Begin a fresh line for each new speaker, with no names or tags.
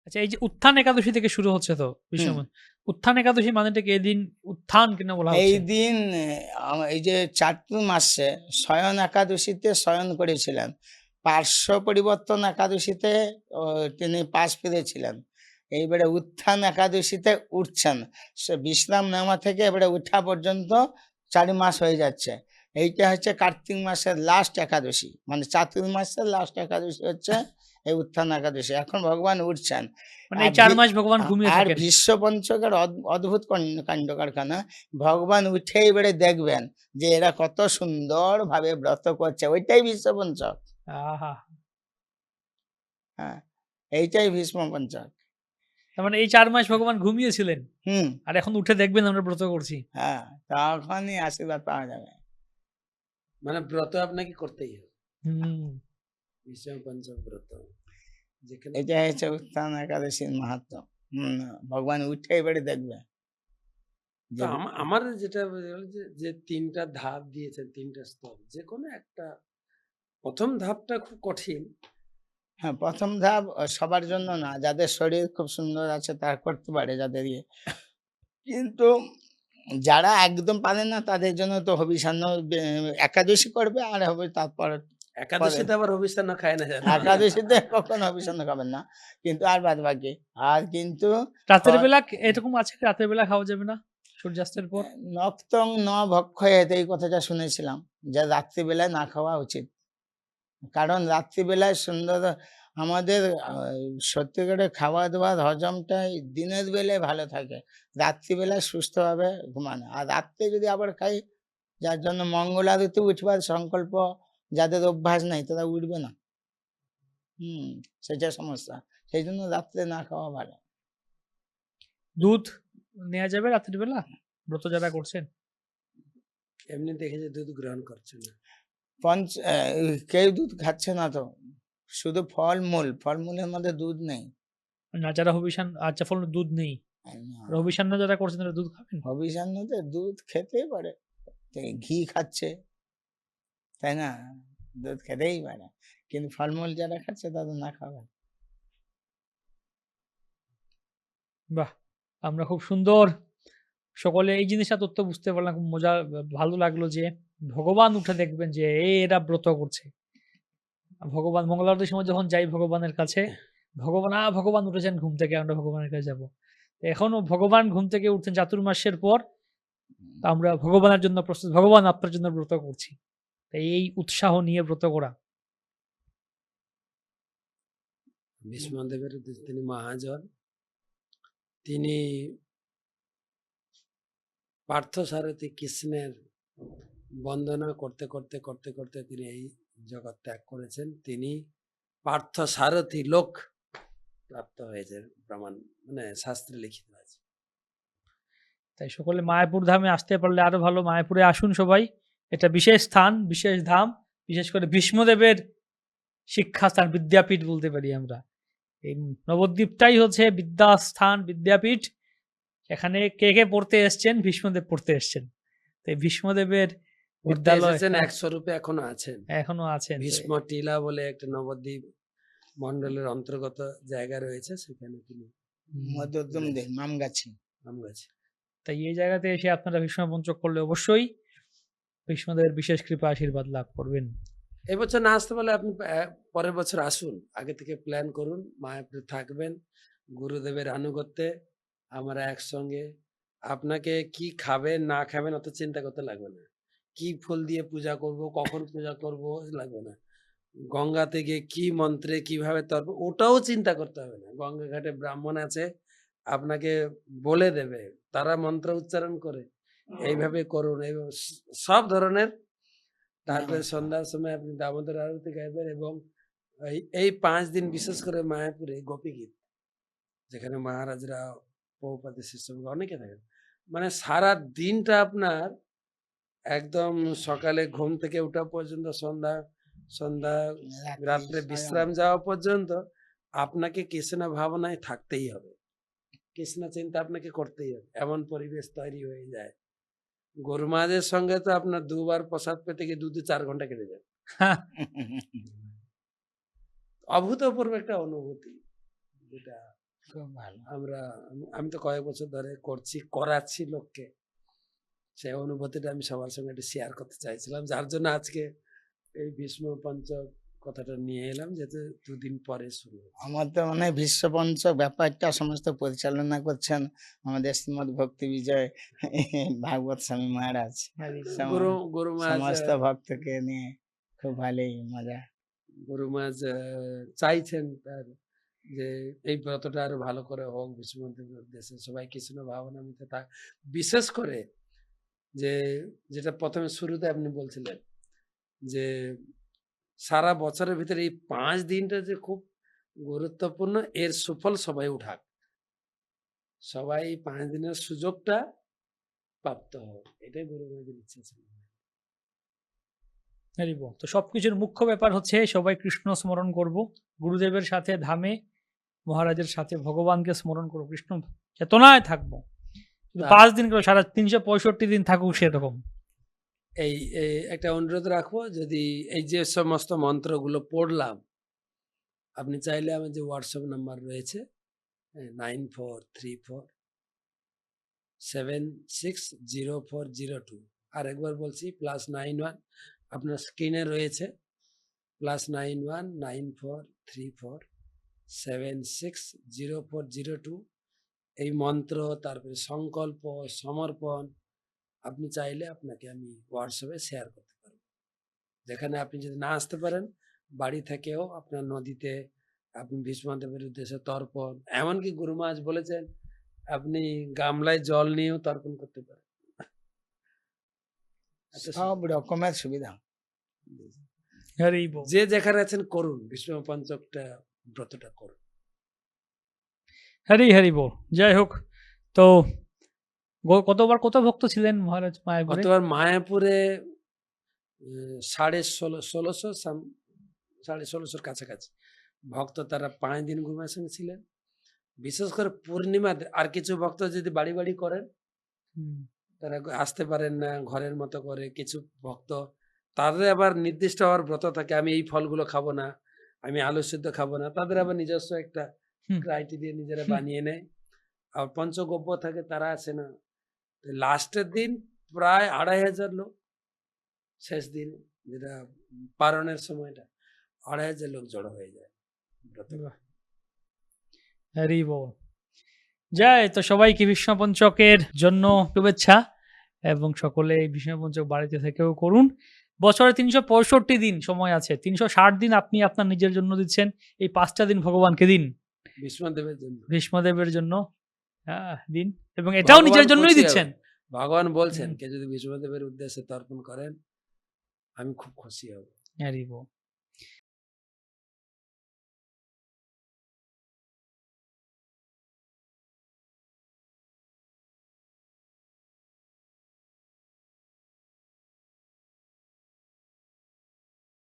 আচ্ছা, এই যে উত্থান একাদশী থেকে শুরু হচ্ছে তো বিষয়, উত্থান একাদশী মানেটাকে এদিন উত্থান কেন বলা
এই
হচ্ছে?
দিন এই যে চাতুর্মাসে শয়ন একাদশীতে শয়ন করেছিলেন, পার্শ্ব পরিবর্তন একাদশীতে তিনি পাশ ফিরেছিলেন, এইবারে উত্থান একাদশীতে উঠছেন, সে বিশ্রাম নেওয়া থেকে এবারে উঠা পর্যন্ত 4 মাস হয়ে যাচ্ছে। এইটা হচ্ছে কার্তিক মাসের লাস্ট একাদশী, মানে চাতুর্মাসের লাস্ট একাদশী হচ্ছে এই উত্থান একাদশী। এখন ভগবান উঠছেন।
মানে এই
আর
4 মাস ভগবান ঘুমিয়ে
আর
থাকেন।
ভীষ্ম পঞ্চকের অদ্ভুত কাণ্ড কারখানা, ভগবান উঠে এবারে দেখবেন যে এরা কত সুন্দর ভাবে ব্রত করছে, ওইটাই ভীষ্ম পঞ্চক।
আহা!
হ্যাঁ, এইটাই ভীষ্ম পঞ্চক।
তার মানে এই 4 মাস ভগবান ঘুমিয়েছিলেন।
হুম,
আর এখন উঠে দেখবেন আমরা ব্রত করছি।
হ্যাঁ, তখনই আশীর্বাদ পাওয়া যাবে।
মানে ব্রত আপনাকে করতেই হবে,
হুম।
ভীষ্ম পঞ্চক ব্রত, যেখানে
এটা হচ্ছে উত্থান একাদশীর মাহাত্ম। ভগবান উঠে এবারে দেখবে
তো
যে
আমার যেটা যে 3টা ধাপ দিয়েছেন, 3টা স্তর, যে কোনো একটা প্রথম ধাপটা খুব কঠিন।
হ্যাঁ, প্রথম ধাপ সবার জন্য না, যাদের শরীর খুব সুন্দর আছে তারা করতে পারে, যাদের ইয়ে। কিন্তু যারা একদম পারে না তাদের জন্য তো হবিষান্ন একাদশী করবে, আর হবে তারপর
একাদশীতে আবার অভিষান্ন খায় না জানো?
একাদশীতে কখনো হবিষান্ন খাবেন না, কিন্তু আর বাদ বাকি আর কিন্তু
রাতের বেলা এরকম আছে, রাতের বেলা খাওয়া যাবে না সূর্যাস্তের পর?
নক্তং ন ভক্ষয়েত, এই কথাটা শুনেছিলাম যে রাত্রিবেলায় না খাওয়া উচিত। কারণ রাত্রিবেলায় সুন্দর আমাদের সত্যিকারের খাওয়া দাওয়ার হজমটা দিনের বেলায় ভালো থাকে, রাত্রিবেলায় সুস্থভাবে ঘুমানো। আর রাত্রে যদি আবার খাই, যার জন্য মঙ্গল আরতি উঠবার সংকল্প যাদের অভ্যাস নাই তারা উঠবে না। সেটা সমস্যা। সেই জন্য রাত্রে না খাওয়া ভালো।
দুধ নেওয়া যাবে রাতের বেলা ব্রত যারা করছেন?
এমনি দেখে যে দুধ গ্রহণ করছে না।
কেউ দুধ খাচ্ছে না তো, শুধু ফলমূলের মধ্যে দুধ নেই।
না, যারা হবিষান্ন, আচ্ছা ফল দুধ নেই, হবিষান্ন যারা করছেন তারা দুধ খাবেন?
হবিষান্নতে দুধ খেতেই পারে, ঘি খাচ্ছে, তাই না, দুধ খেতেই পারে, কিন্তু ফলমূল যারা খাচ্ছে তাদের না খাওয়া।
বাহ! আমরা খুব সুন্দর সকলে এই জিনিসটা তথ্য বুঝতে পারলাম, খুব মজা, ভালো লাগলো যে ভগবান উঠে দেখবেন যে এরা ব্রত করছে। ভগবান মঙ্গল আরতির সময় যখন যাই ভগবানের কাছে, ভগবান উঠেছেন ঘুম থেকে, আমরা ভগবানের কাছে যাব। এখনো ভগবান ঘুম থেকে উঠছেন চাতুর্মাসের পর, আমরা ভগবানের জন্য প্রস্তুত, ভগবান আপনার জন্য ব্রত করছি। তাই এই উৎসাহ নিয়ে ব্রত করা।
ভীষ্মদেবের তিনি মহাজন, তিনি পার্থসারথী কৃষ্ণের বন্দনা করতে করতে করতে করতে তিনি এই জগৎ ত্যাগ করেছেন। তিনি পার্থসারথী লোক প্রাপ্ত হয়েছে, প্রমাণ মানে শাস্ত্রে লিখিত আছে।
তাই সকলে মায়াপুর ধামে আসতে পারলে আরো ভালো, মায়াপুরে আসুন সবাই। এটা বিশেষ স্থান, বিশেষ ধাম, বিশেষ করে ভীষ্মদেবের শিক্ষাস্থান, বিদ্যাপীঠ বলতে পারি আমরা। এই নবদ্বীপটাই হচ্ছে বিদ্যাস্থান, বিদ্যাপীঠ। এখানে কে কে পড়তে এসছেন? ভীষ্মদেব পড়তে এসছেন। তাই ভীষ্মদেবের বিদ্যালয়
100 রূপে এখনো আছেন,
এখনো আছেন।
ভীষ্ম টিলা বলে একটা নবদ্বীপ মন্ডলের অন্তর্গত জায়গা রয়েছে, সেখানে তিনি
মামগাছি।
তাই এই জায়গাতে এসে আপনারা ভীষ্ম পঞ্চক করলে অবশ্যই ভীষ্মদেবের বিশেষ কৃপা আশীর্বাদ লাভ করবেন।
এবছর না আসতে পারলে আপনি পরের বছর আসুন, আগে থেকে প্ল্যান করুন, মায়াপুরে থাকবেন গুরুদেবের আনুগত্যে, আমরা একসঙ্গে। আপনাকে কি খাবেন না খাবেন অত চিন্তা করতে লাগবে না, কি ফুল দিয়ে পূজা করব, কখন পূজা করব লাগবে না, গঙ্গাতে গিয়ে কি মন্ত্রে কিভাবে তর্প, ওটাও চিন্তা করতে হবে না। গঙ্গা ঘাটে ব্রাহ্মণ আছে, আপনাকে বলে দেবে, তারা মন্ত্র উচ্চারণ করে এইভাবে করুন, এইভাবে সব ধরনের। তারপরে সন্ধ্যার সময় আপনি দামোদর আরতি গাইবেন, এবং এই 5 দিন বিশেষ করে মায়াপুরে গোপী গীত, যেখানে মহারাজরা, প্রভুপাদের শিষ্য অনেকে থাকেন, মানে সারা দিনটা আপনার একদম সকালে ঘুম থেকে ওঠা পর্যন্ত সন্ধ্যা রাত্রে বিশ্রাম যাওয়া পর্যন্ত আপনাকে কৃষ্ণ ভাবনায় থাকতেই হবে, কৃষ্ণ চিন্তা আপনাকে করতেই হবে, এমন পরিবেশ তৈরি হয়ে যায়। গরু মাঝের সঙ্গে তো আপনার 2 বার প্রসাদ পেতে গিয়ে 2-4 ঘন্টা কেটে যায়। অভূতপূর্ব একটা অনুভূতি, যেটা
খুব ভালো।
আমি তো কয়েক বছর ধরে করছি, করাচ্ছি লোককে। সেই অনুভূতিটা আমি সবার সঙ্গে একটু শেয়ার করতে চাইছিলাম, যার জন্য আজকে এই ভীষ্ম পঞ্চক কথাটা নিয়ে এলাম, যেহেতু 2 দিন পরে শুরু হচ্ছে।
আমার তো মনে হয় বিশ্বপঞ্চক ব্যাপারটা সমস্ত পরিচালনা করছেন আমাদের শ্রীমদ ভক্তি বিজয় ভাগবত স্বামী মহারাজ।
গুরু মহারাজ
সমস্ত ভক্তকে নিয়ে খুব ভালোই মজা।
গুরু মহারাজ চাইছেন তার যে এই ব্রতটা আরো ভালো করে হোক, বিষ্ণুদেবের উদ্দেশ্যে সবাই কৃষ্ণ ভাবনামিতে থাক। বিশেষ করে যে যেটা প্রথমে শুরুতে আপনি বলছিলেন যে সারা বছরের ভিতরে এই 5 দিনটা যে খুব গুরুত্বপূর্ণ, এর সুফল সবাই উঠাক, সবাই 5 দিনের সুযোগটা প্রাপ্ত হোক, এটাই গুরু মহারাজের ইচ্ছা ছিল।
হরি বল। তো সবকিছুর মুখ্য ব্যাপার হচ্ছে সবাই কৃষ্ণ স্মরণ করব, গুরুদেবের সাথে ধামে মহারাজের সাথে ভগবানকে স্মরণ করব, কৃষ্ণ চেতনায় থাকবো।
তা-
5 দিন করে সারা 365 দিন থাকুক সেরকম।
এই একটা অনুরোধ রাখবো, যদি এই যে সমস্ত মন্ত্রগুলো পড়লাম, আপনি চাইলে আমার যে হোয়াটসঅ্যাপ নাম্বার রয়েছে 9434760402, আর একবার বলছি +91, আপনার স্ক্রিনে রয়েছে +919434760402। এই মন্ত্র, তারপরে সংকল্প, সমর্পণ আপনি চাইলে আপনাকে আমি হোয়াটসঅ্যাপে শেয়ার করতে পারবো, যেখানে আপনি যদি না আসতে পারেন, বাড়ি থেকেও আপনার নদীতে আপনি ভীষ্মদেবের উদ্দেশ্যে তর্পণ, এমনকি গুরু মহারাজ বলেছেন আপনি গামলায় জল নিয়েও তর্পণ করতে পারেন। এত
সব রকমের সুবিধা।
হরি বল।
যে যেখানে আছেন করুন, ভীষ্ম পঞ্চকটা ব্রতটা করুন।
হরি বল। যাই হোক, তো কতবার কত ভক্ত ছিলেন মহারাজ মায়াপুরে?
গতবার মায়াপুরে 1650 কাছাকাছি ভক্ত, তারা 5 দিন গুরু মহারাজের সঙ্গে ছিলেন। বিশেষ করে পূর্ণিমাতে, আর কিছু ভক্ত যদি বাড়ি বাড়ি করেন,
হুম,
তারা আসতে পারেন না ঘরের মতো করে, কিছু ভক্ত তাদের আবার নির্দিষ্ট আবার ব্রত থাকে, আমি এই ফলগুলো খাবো না, আমি আলু সিদ্ধ খাবো না, তাদের আবার নিজস্ব একটা
হুম।
ক্রাইটেরিয়া নিজেরা
হুম।
বানিয়ে নেয়। আর পঞ্চগব্য থাকে, তারা আসে না। লাস্টের দিন প্রায় 2500 লোক, শেষ দিন যেটা পারণের সময়টা 2500 লোক জড়ো হয়ে যায় ব্রত।
বাহ। হরি বল। যাই, তো সবাইকে ভীষ্ম পঞ্চকের জন্য শুভেচ্ছা, এবং সকলে এই ভীষ্ম পঞ্চক বাড়িতে থেকেও করুন। বছরে 365 দিন সময় আছে, 360 দিন আপনি আপনার নিজের জন্য দিচ্ছেন, এই 5টা দিন ভগবানকে দিন,
ভীষ্মদেবের জন্য
ভীষ্মদেবের জন্য দিন, এবং এটাও নিজের
ভগবান
জন্যই
খুশি
দিচ্ছেন।
হবে। ভগবান বলছেন
হুম।
কে যদি ভীষ্মদেবের উদ্দেশ্যে তর্পণ করেন, আমি খুব খুশি হব।
হরি বল।